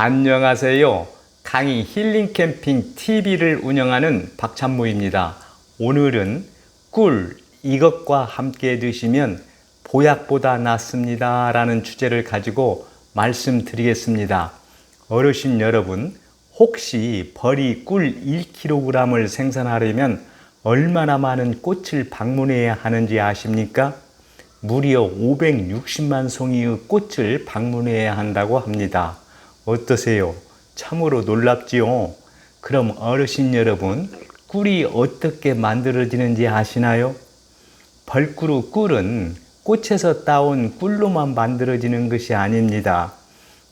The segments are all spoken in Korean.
안녕하세요. 강의 힐링 캠핑 TV를 운영하는 박찬모입니다. 오늘은 꿀, 이것과 함께 드시면 보약보다 낫습니다 라는 주제를 가지고 말씀드리겠습니다. 어르신 여러분, 혹시 벌이 꿀 1kg을 생산하려면 얼마나 많은 꽃을 방문해야 하는지 아십니까? 무려 560만 송이의 꽃을 방문해야 한다고 합니다. 어떠세요? 참으로 놀랍지요? 그럼 어르신 여러분, 꿀이 어떻게 만들어지는지 아시나요? 벌꿀의 꿀은 꽃에서 따온 꿀로만 만들어지는 것이 아닙니다.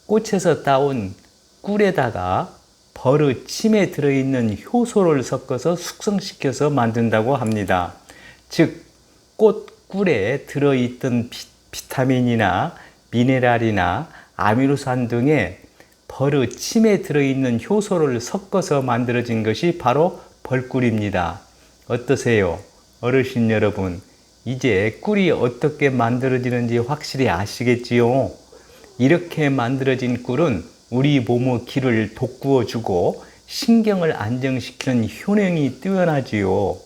꽃에서 따온 꿀에다가 벌의 침에 들어있는 효소를 섞어서 숙성시켜서 만든다고 합니다. 즉, 꽃 꿀에 들어있던 비타민이나 미네랄이나 아미노산 등의 벌의 침에 들어있는 효소를 섞어서 만들어진 것이 바로 벌꿀입니다. 어떠세요? 어르신 여러분, 이제 꿀이 어떻게 만들어지는지 확실히 아시겠지요? 이렇게 만들어진 꿀은 우리 몸의 기를 돋구어주고 신경을 안정시키는 효능이 뛰어나지요.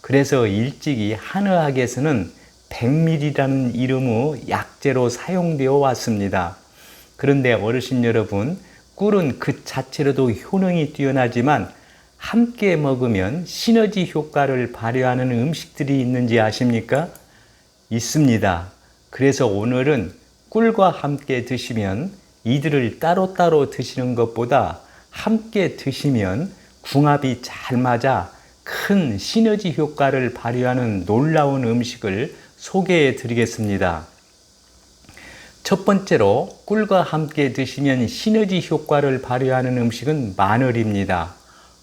그래서 일찍이 한의학에서는 백밀이라는 이름의 약재로 사용되어 왔습니다. 그런데 어르신 여러분, 꿀은 그 자체로도 효능이 뛰어나지만 함께 먹으면 시너지 효과를 발휘하는 음식들이 있는지 아십니까? 있습니다. 그래서 오늘은 꿀과 함께 드시면 이들을 따로따로 드시는 것보다 함께 드시면 궁합이 잘 맞아 큰 시너지 효과를 발휘하는 놀라운 음식을 소개해 드리겠습니다. 첫 번째로 꿀과 함께 드시면 시너지 효과를 발휘하는 음식은 마늘입니다.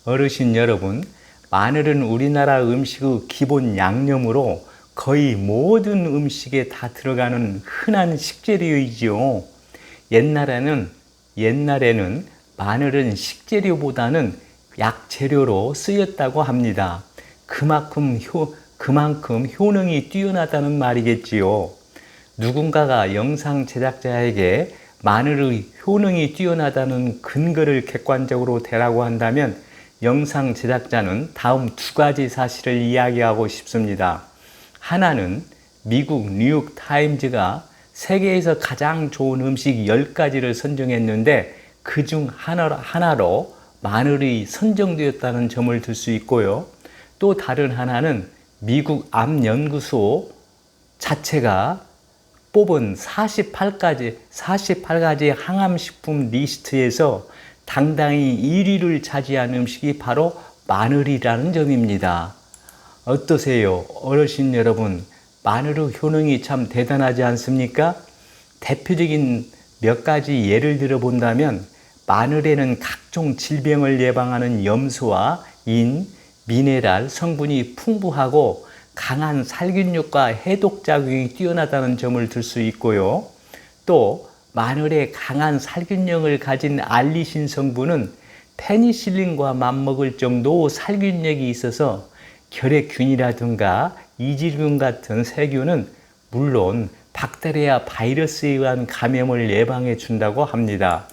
어르신 여러분, 마늘은 우리나라 음식의 기본 양념으로 거의 모든 음식에 다 들어가는 흔한 식재료이지요. 옛날에는 마늘은 식재료보다는 약재료로 쓰였다고 합니다. 그만큼 효능이 뛰어나다는 말이겠지요. 누군가가 영상 제작자에게 마늘의 효능이 뛰어나다는 근거를 객관적으로 대라고 한다면 영상 제작자는 다음 두 가지 사실을 이야기하고 싶습니다. 하나는 미국 뉴욕 타임즈가 세계에서 가장 좋은 음식 10가지를 선정했는데 그중 하나로 마늘이 선정되었다는 점을 들 수 있고요. 또 다른 하나는 미국 암연구소 자체가 뽑은 48가지 항암식품 리스트에서 당당히 1위를 차지한 음식이 바로 마늘이라는 점입니다. 어떠세요? 어르신 여러분, 마늘의 효능이 참 대단하지 않습니까? 대표적인 몇 가지 예를 들어 본다면 마늘에는 각종 질병을 예방하는 염소와 인, 미네랄 성분이 풍부하고 강한 살균력과 해독작용이 뛰어나다는 점을 들 수 있고요. 또 마늘에 강한 살균력을 가진 알리신 성분은 페니실린과 맞먹을 정도 살균력이 있어서 결핵균이라든가 이질균 같은 세균은 물론 박테리아 바이러스에 의한 감염을 예방해 준다고 합니다.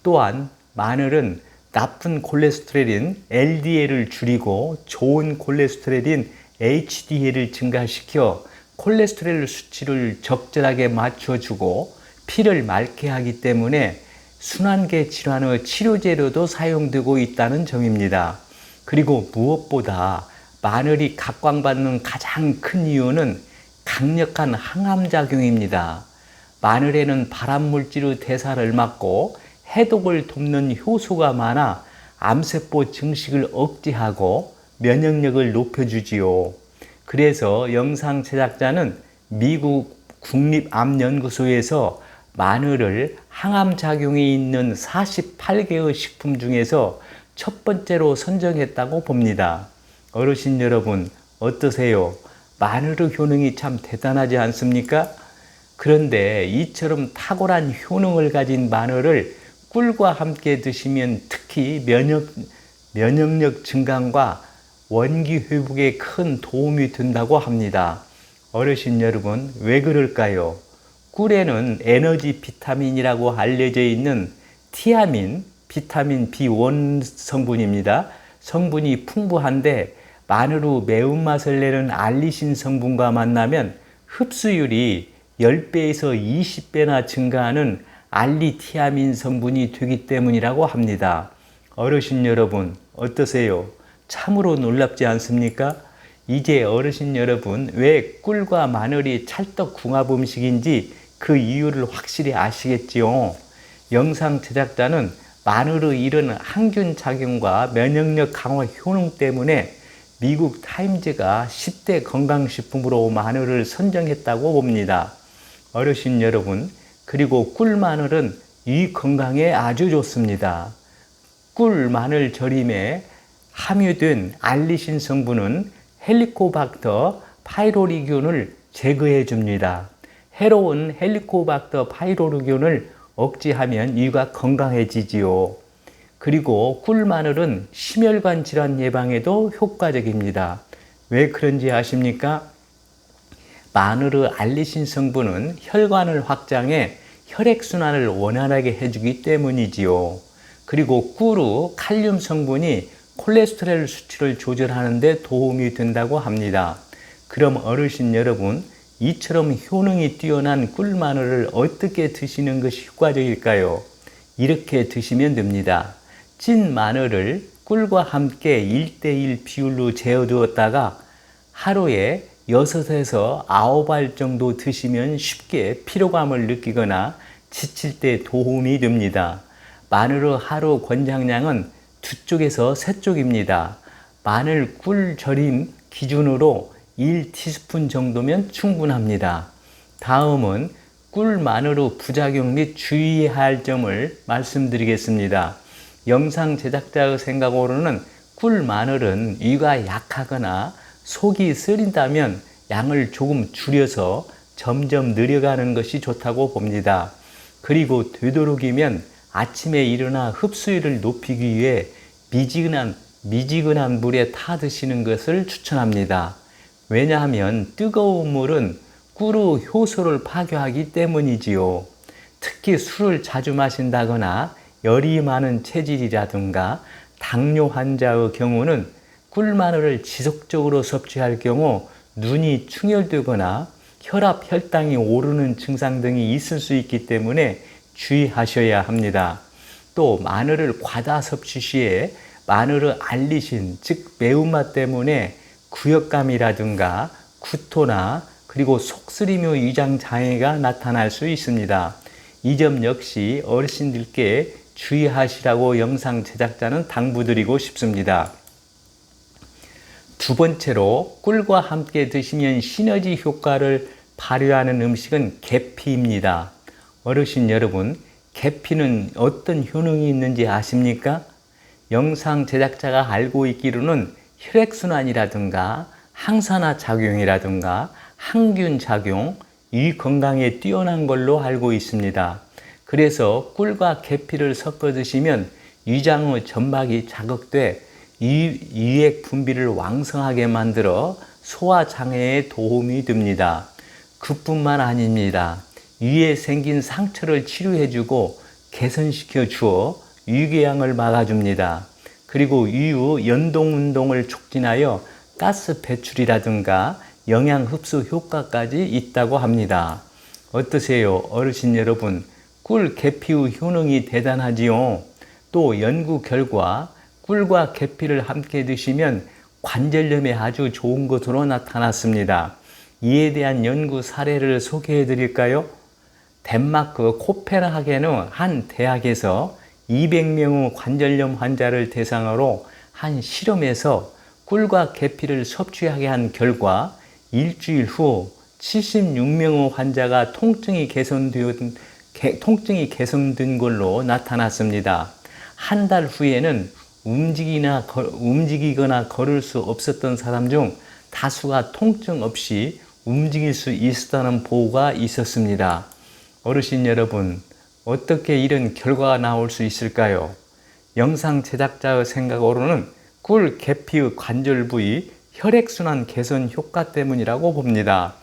또한 마늘은 나쁜 콜레스테롤인 LDL을 줄이고 좋은 콜레스테롤인 HDL을 증가시켜 콜레스테롤 수치를 적절하게 맞춰주고 피를 맑게 하기 때문에 순환계 질환의 치료제로도 사용되고 있다는 점입니다. 그리고 무엇보다 마늘이 각광받는 가장 큰 이유는 강력한 항암작용입니다. 마늘에는 발암물질의 대사를 막고 해독을 돕는 효소가 많아 암세포 증식을 억제하고 면역력을 높여주지요. 그래서 영상 제작자는 미국 국립암연구소에서 마늘을 항암작용이 있는 48개의 식품 중에서 첫 번째로 선정했다고 봅니다. 어르신 여러분, 어떠세요? 마늘의 효능이 참 대단하지 않습니까? 그런데 이처럼 탁월한 효능을 가진 마늘을 꿀과 함께 드시면 특히 면역력 증강과 원기 회복에 큰 도움이 된다고 합니다. 어르신 여러분, 왜 그럴까요? 꿀에는 에너지 비타민이라고 알려져 있는 티아민, 비타민 B1 성분입니다. 성분이 풍부한데 마늘로 매운맛을 내는 알리신 성분과 만나면 흡수율이 10배에서 20배나 증가하는 알리티아민 성분이 되기 때문이라고 합니다. 어르신 여러분 어떠세요? 참으로 놀랍지 않습니까? 이제 어르신 여러분 왜 꿀과 마늘이 찰떡궁합 음식인지 그 이유를 확실히 아시겠지요? 영상 제작자는 마늘의 이런 항균 작용과 면역력 강화 효능 때문에 미국 타임즈가 10대 건강식품으로 마늘을 선정했다고 봅니다. 어르신 여러분, 그리고 꿀 마늘은 위 건강에 아주 좋습니다. 꿀 마늘 절임에 함유된 알리신 성분은 헬리코박터 파이로리균을 제거해 줍니다. 해로운 헬리코박터 파이로리균을 억제하면 위가 건강해지지요. 그리고 꿀 마늘은 심혈관 질환 예방에도 효과적입니다. 왜 그런지 아십니까? 마늘의 알리신 성분은 혈관을 확장해 혈액순환을 원활하게 해주기 때문이지요. 그리고 꿀의 칼륨 성분이 콜레스테롤 수치를 조절하는 데 도움이 된다고 합니다. 그럼 어르신 여러분, 이처럼 효능이 뛰어난 꿀마늘을 어떻게 드시는 것이 효과적일까요? 이렇게 드시면 됩니다. 찐 마늘을 꿀과 함께 1:1 비율로 재워두었다가 하루에 6에서 9알 정도 드시면 쉽게 피로감을 느끼거나 지칠 때 도움이 됩니다. 마늘의 하루 권장량은 2쪽에서 3쪽입니다. 마늘 꿀 절임 기준으로 1티스푼 정도면 충분합니다. 다음은 꿀 마늘의 부작용 및 주의해야 할 점을 말씀드리겠습니다. 영상 제작자의 생각으로는 꿀 마늘은 위가 약하거나 속이 쓰린다면 양을 조금 줄여서 점점 늘려가는 것이 좋다고 봅니다. 그리고 되도록이면 아침에 일어나 흡수율을 높이기 위해 미지근한 물에 타 드시는 것을 추천합니다. 왜냐하면 뜨거운 물은 꿀의 효소를 파괴하기 때문이지요. 특히 술을 자주 마신다거나 열이 많은 체질이라든가 당뇨 환자의 경우는 꿀마늘을 지속적으로 섭취할 경우 눈이 충혈되거나 혈압, 혈당이 오르는 증상 등이 있을 수 있기 때문에 주의하셔야 합니다. 또 마늘을 과다 섭취 시에 마늘의 알리신, 즉 매운맛 때문에 구역감이라든가 구토나 그리고 속쓰림의 위장 장애가 나타날 수 있습니다. 이 점 역시 어르신들께 주의하시라고 영상 제작자는 당부드리고 싶습니다. 두 번째로 꿀과 함께 드시면 시너지 효과를 발휘하는 음식은 계피입니다. 어르신 여러분, 계피는 어떤 효능이 있는지 아십니까? 영상 제작자가 알고 있기로는 혈액순환이라든가 항산화 작용이라든가 항균 작용, 위 건강에 뛰어난 걸로 알고 있습니다. 그래서 꿀과 계피를 섞어 드시면 위장의 점막이 자극돼 위액 분비를 왕성하게 만들어 소화 장애에 도움이 됩니다. 그뿐만 아닙니다. 위에 생긴 상처를 치료해주고 개선시켜 주어 위궤양을 막아줍니다. 그리고 위의 연동 운동을 촉진하여 가스 배출이라든가 영양 흡수 효과까지 있다고 합니다. 어떠세요, 어르신 여러분? 꿀 계피의 효능이 대단하지요. 또 연구 결과 꿀과 계피를 함께 드시면 관절염에 아주 좋은 것으로 나타났습니다. 이에 대한 연구 사례를 소개해 드릴까요? 덴마크 코펜하겐의 한 대학에서 200명의 관절염 환자를 대상으로 한 실험에서 꿀과 계피를 섭취하게 한 결과 일주일 후 76명의 환자가 통증이 개선된 걸로 나타났습니다. 한 달 후에는 움직이거나 걸을 수 없었던 사람 중 다수가 통증 없이 움직일 수 있었다는 보고가 있었습니다. 어르신 여러분, 어떻게 이런 결과가 나올 수 있을까요? 영상 제작자의 생각으로는 꿀 계피의 관절 부위 혈액순환 개선 효과 때문이라고 봅니다.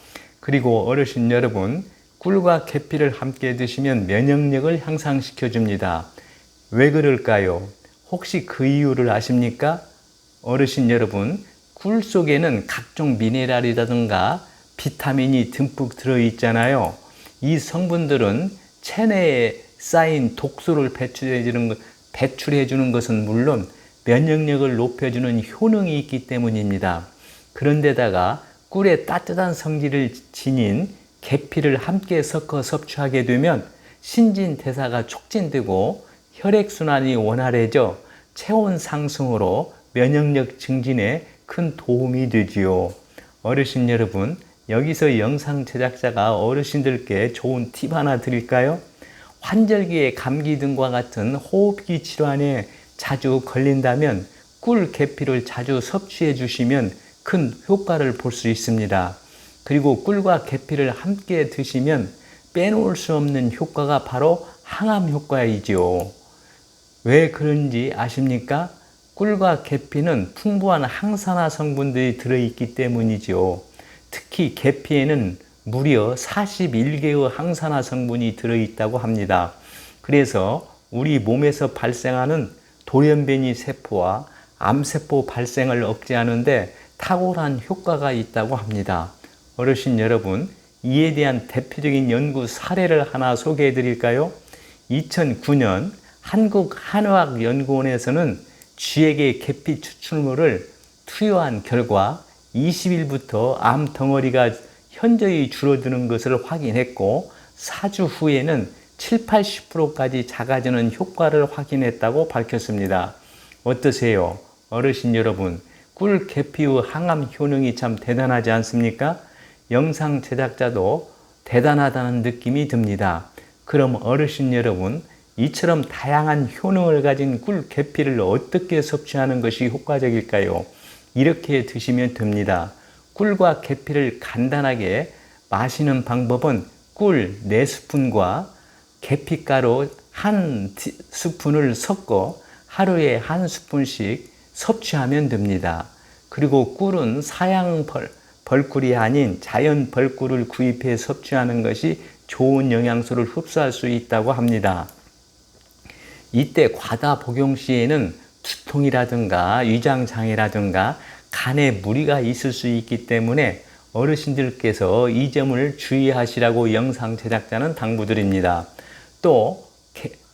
그리고 어르신 여러분, 꿀과 계피를 함께 드시면 면역력을 향상시켜 줍니다. 왜 그럴까요? 혹시 그 이유를 아십니까? 어르신 여러분, 꿀 속에는 각종 미네랄이라든가 비타민이 듬뿍 들어있잖아요. 이 성분들은 체내에 쌓인 독소를 배출해 주는 것은 물론 면역력을 높여주는 효능이 있기 때문입니다. 그런데다가 꿀의 따뜻한 성질을 지닌 계피를 함께 섞어 섭취하게 되면 신진대사가 촉진되고 혈액순환이 원활해져 체온 상승으로 면역력 증진에 큰 도움이 되지요. 어르신 여러분, 여기서 영상 제작자가 어르신들께 좋은 팁 하나 드릴까요? 환절기에 감기 등과 같은 호흡기 질환에 자주 걸린다면 꿀 계피를 자주 섭취해 주시면 큰 효과를 볼 수 있습니다. 그리고 꿀과 계피를 함께 드시면 빼놓을 수 없는 효과가 바로 항암 효과이지요. 왜 그런지 아십니까? 꿀과 계피는 풍부한 항산화 성분들이 들어있기 때문이죠. 특히 계피에는 무려 41개의 항산화 성분이 들어있다고 합니다. 그래서 우리 몸에서 발생하는 돌연변이 세포와 암세포 발생을 억제하는데 탁월한 효과가 있다고 합니다. 어르신 여러분, 이에 대한 대표적인 연구 사례를 하나 소개해 드릴까요? 2009년 한국한의학연구원에서는 쥐에게 계피 추출물을 투여한 결과 20일부터 암 덩어리가 현저히 줄어드는 것을 확인했고 4주 후에는 70~80%까지 작아지는 효과를 확인했다고 밝혔습니다. 어떠세요? 어르신 여러분, 꿀 계피의 항암 효능이 참 대단하지 않습니까? 영상 제작자도 대단하다는 느낌이 듭니다. 그럼 어르신 여러분, 이처럼 다양한 효능을 가진 꿀 계피를 어떻게 섭취하는 것이 효과적일까요? 이렇게 드시면 됩니다. 꿀과 계피를 간단하게 마시는 방법은 꿀 4스푼과 계피가루 1스푼을 섞어 하루에 1스푼씩 섭취하면 됩니다. 그리고 꿀은 사양 벌꿀이 아닌 자연 벌꿀을 구입해 섭취하는 것이 좋은 영양소를 흡수할 수 있다고 합니다. 이때 과다 복용 시에는 두통이라든가 위장장애라든가 간에 무리가 있을 수 있기 때문에 어르신들께서 이 점을 주의하시라고 영상 제작자는 당부드립니다. 또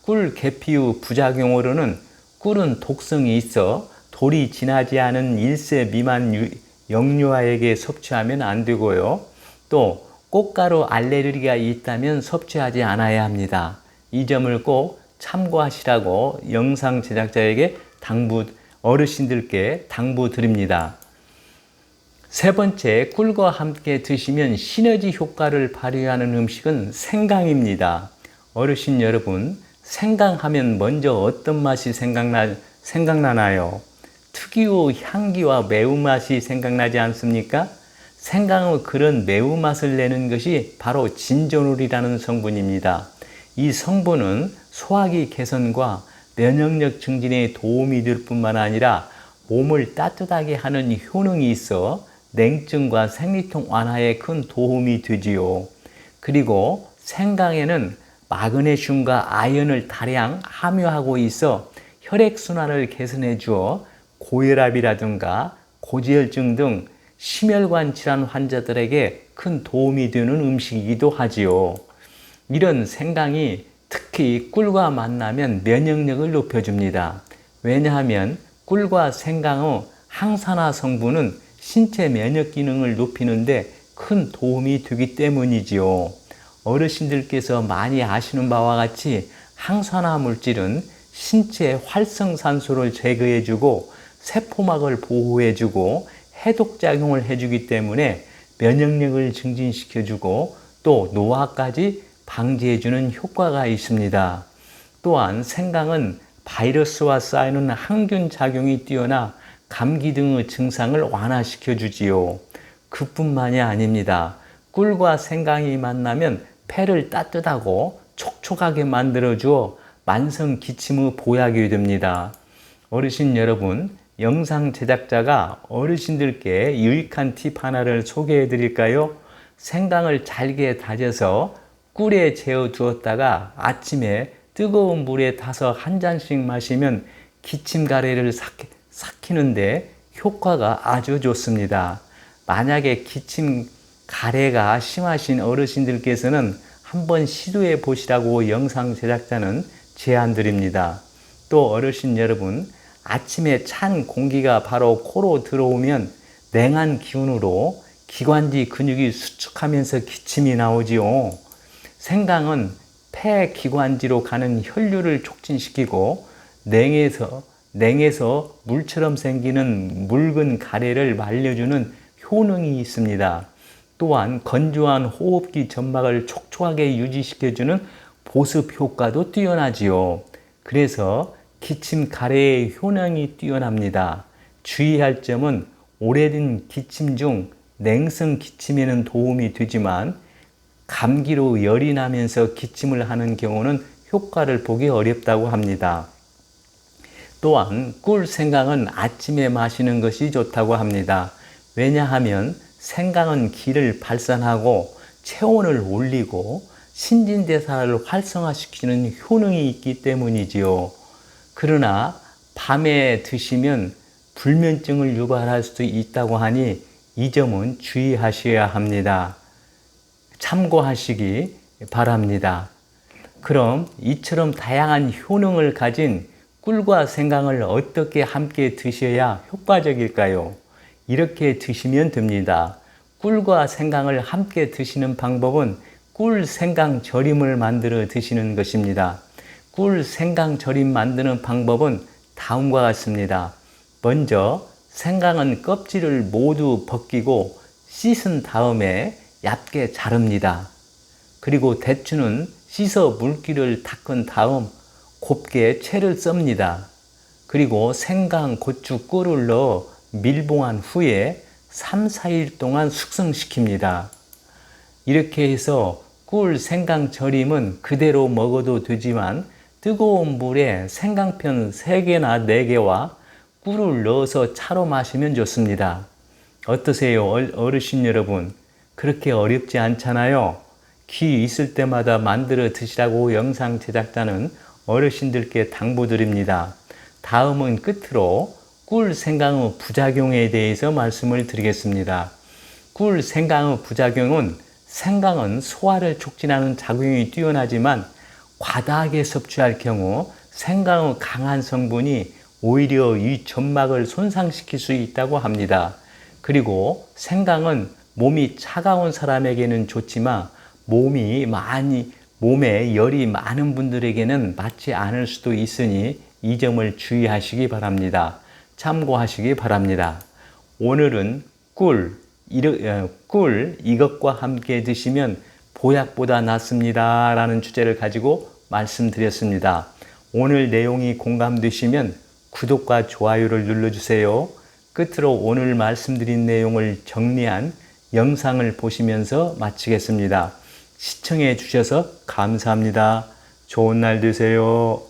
꿀 계피의 부작용으로는 꿀은 독성이 있어 돌이 지나지 않은 1세 미만 영유아에게 섭취하면 안 되고요. 또 꽃가루 알레르기가 있다면 섭취하지 않아야 합니다. 이 점을 꼭 참고하시라고 영상 제작자에게 어르신들께 당부드립니다. 세 번째, 꿀과 함께 드시면 시너지 효과를 발휘하는 음식은 생강입니다. 어르신 여러분, 생강하면 먼저 어떤 맛이 생각나나요? 특유의 향기와 매운맛이 생각나지 않습니까? 생강의 그런 매운맛을 내는 것이 바로 진저놀이라는 성분입니다. 이 성분은 소화기 개선과 면역력 증진에 도움이 될 뿐만 아니라 몸을 따뜻하게 하는 효능이 있어 냉증과 생리통 완화에 큰 도움이 되지요. 그리고 생강에는 마그네슘과 아연을 다량 함유하고 있어 혈액순환을 개선해 주어 고혈압이라든가 고지혈증 등 심혈관 질환 환자들에게 큰 도움이 되는 음식이기도 하지요. 이런 생강이 특히 꿀과 만나면 면역력을 높여줍니다. 왜냐하면 꿀과 생강의 항산화 성분은 신체 면역 기능을 높이는데 큰 도움이 되기 때문이지요. 어르신들께서 많이 아시는 바와 같이 항산화 물질은 신체 활성산소를 제거해주고 세포막을 보호해주고 해독작용을 해주기 때문에 면역력을 증진시켜주고 또 노화까지 방지해주는 효과가 있습니다. 또한 생강은 바이러스와 쌓이는 항균 작용이 뛰어나 감기 등의 증상을 완화시켜 주지요. 그뿐만이 아닙니다. 꿀과 생강이 만나면 폐를 따뜻하고 촉촉하게 만들어 주어 만성 기침의 보약이 됩니다. 어르신 여러분, 영상 제작자가 어르신들께 유익한 팁 하나를 소개해 드릴까요? 생강을 잘게 다져서 꿀에 재워 두었다가 아침에 뜨거운 물에 타서 한 잔씩 마시면 기침 가래를 삭히는데 효과가 아주 좋습니다. 만약에 기침 가래가 심하신 어르신들께서는 한번 시도해 보시라고 영상 제작자는 제안드립니다. 또 어르신 여러분, 아침에 찬 공기가 바로 코로 들어오면 냉한 기운으로 기관지 근육이 수축하면서 기침이 나오지요. 생강은 폐 기관지로 가는 혈류를 촉진시키고 냉에서 물처럼 생기는 묽은 가래를 말려주는 효능이 있습니다. 또한 건조한 호흡기 점막을 촉촉하게 유지시켜주는 보습 효과도 뛰어나지요. 그래서 기침 가래의 효능이 뛰어납니다. 주의할 점은 오래된 기침 중 냉성 기침에는 도움이 되지만 감기로 열이 나면서 기침을 하는 경우는 효과를 보기 어렵다고 합니다. 또한 꿀 생강은 아침에 마시는 것이 좋다고 합니다. 왜냐하면 생강은 기를 발산하고 체온을 올리고 신진대사를 활성화시키는 효능이 있기 때문이지요. 그러나 밤에 드시면 불면증을 유발할 수도 있다고 하니 이 점은 주의하셔야 합니다. 참고하시기 바랍니다. 그럼 이처럼 다양한 효능을 가진 꿀과 생강을 어떻게 함께 드셔야 효과적일까요? 이렇게 드시면 됩니다. 꿀과 생강을 함께 드시는 방법은 꿀 생강 절임을 만들어 드시는 것입니다. 꿀 생강 절임 만드는 방법은 다음과 같습니다. 먼저 생강은 껍질을 모두 벗기고 씻은 다음에 얇게 자릅니다. 그리고 대추는 씻어 물기를 닦은 다음 곱게 채를 썹니다. 그리고 생강, 고추, 꿀을 넣어 밀봉한 후에 3, 4일 동안 숙성시킵니다. 이렇게 해서 꿀 생강 절임은 그대로 먹어도 되지만 뜨거운 물에 생강편 3개나 4개와 꿀을 넣어서 차로 마시면 좋습니다. 어떠세요, 어르신 여러분? 그렇게 어렵지 않잖아요. 기회 있을 때마다 만들어 드시라고 영상 제작자는 어르신들께 당부드립니다. 다음은 끝으로 꿀 생강의 부작용에 대해서 말씀을 드리겠습니다. 꿀 생강의 부작용은 생강은 소화를 촉진하는 작용이 뛰어나지만 과다하게 섭취할 경우 생강의 강한 성분이 오히려 이 점막을 손상시킬 수 있다고 합니다. 그리고 생강은 몸이 차가운 사람에게는 좋지만 몸에 열이 많은 분들에게는 맞지 않을 수도 있으니 이 점을 주의하시기 바랍니다. 참고하시기 바랍니다. 오늘은 꿀 이것과 함께 드시면 보약보다 낫습니다 라는 주제를 가지고 말씀드렸습니다. 오늘 내용이 공감되시면 구독과 좋아요를 눌러주세요. 끝으로 오늘 말씀드린 내용을 정리한 영상을 보시면서 마치겠습니다. 시청해 주셔서 감사합니다. 좋은 날 되세요.